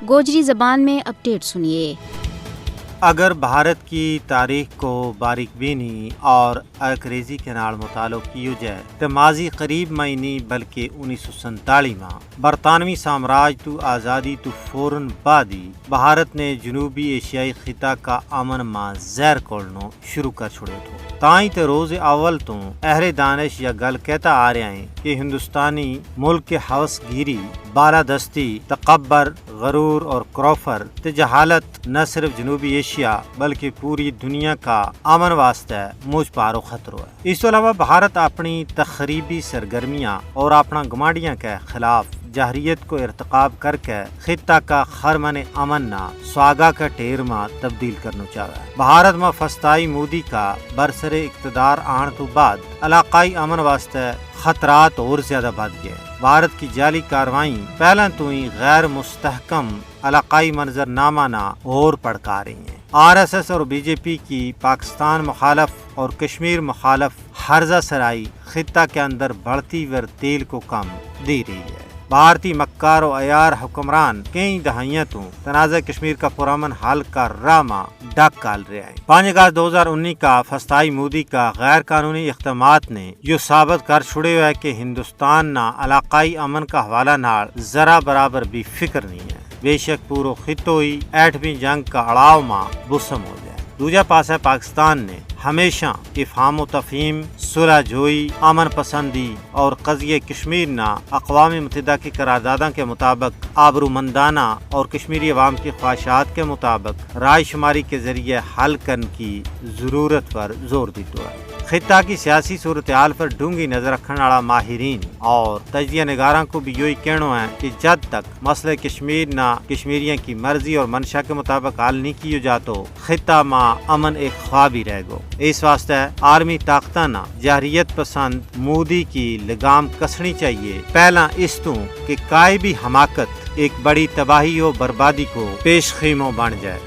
گوجری زبان میں اپڈیٹ سنیے۔ اگر بھارت کی تاریخ کو باریک بینی اور انگریزی کے نال مطالعہ کیو جائے تو ماضی قریب میں نہیں بلکہ 1947 میں برطانوی سامراج تو آزادی تو فوراً بعد ہی بھارت نے جنوبی ایشیائی خطہ کا امن ماں زہر کھولنا شروع کر چھوڑے تھو۔ تائیں تے روز اول تو اہل دانش یا گل کہتا آ رہے ہیں کہ ہندوستانی ملک کے ہوس گیری، بالادستی، تکبر، غرور اور کروفر تے جہالت نہ صرف جنوبی ایشیا بلکہ پوری دنیا کا امن واسطے مجھ پارو خطرہ ہے۔ اس کے علاوہ بھارت اپنی تخریبی سرگرمیاں اور اپنا گماڑیاں کے خلاف جہریت کو ارتکاب کر کے خطہ کا خرمن امن نہ سواگا کا ٹیر میں تبدیل کرنا چاہے۔ بھارت میں فسطائی مودی کا برسر اقتدار آن تو بعد علاقائی امن واسطے خطرات اور زیادہ بڑھ گئے۔ بھارت کی جعلی کاروائیں پہلے تو ہی غیر مستحکم علاقائی منظر نامہ نہ اور پڑکا رہی ہیں۔ RSS اور BJP کی پاکستان مخالف اور کشمیر مخالف ہرزہ سرائی خطہ کے اندر بڑھتی ور تیل کو کم دے رہی ہے۔ بھارتی مکار و عیار حکمران کئی دہائیاں تو تنازع کشمیر کا پرامن حل کا راما ڈاک کال رہے ہیں۔ 5 اگست 2019 کا فسطائی مودی کا غیر قانونی اقدامات نے یہ ثابت کر چھوڑے ہوئے کہ ہندوستان نہ علاقائی امن کا حوالہ نال ذرا برابر بھی فکر نہیں ہے۔ بے شک پورو خطہ ہی ایٹمی جنگ کا اڑاؤ ماں بسم ہو جائے۔ دوجا پاسا پاکستان نے ہمیشہ افہام و تفہیم، صلح جوئی، امن پسندی اور قضیہ کشمیر نہ اقوام متحدہ کی قراردادوں کے مطابق آبرومندانہ اور کشمیری عوام کی خواہشات کے مطابق رائے شماری کے ذریعے حل کرنے کی ضرورت پر زور دیتا ہے۔ خطہ کی سیاسی صورتحال پر ڈونگی نظر رکھنے والا ماہرین اور تجزیہ نگاراں کو بھی یہی کہنا ہے کہ جب تک مسئلہ کشمیر نہ کشمیریوں کی مرضی اور منشا کے مطابق حل نہیں کیے جاتا خطہ ماں امن ایک خواب ہی رہ گو۔ اس واسطے عالمی طاقتاں نہ جہریت پسند مودی کی لگام کسنی چاہیے پہلا اس تو کہ کائی بھی حماقت ایک بڑی تباہی و بربادی کو پیش خیموں بن جائے۔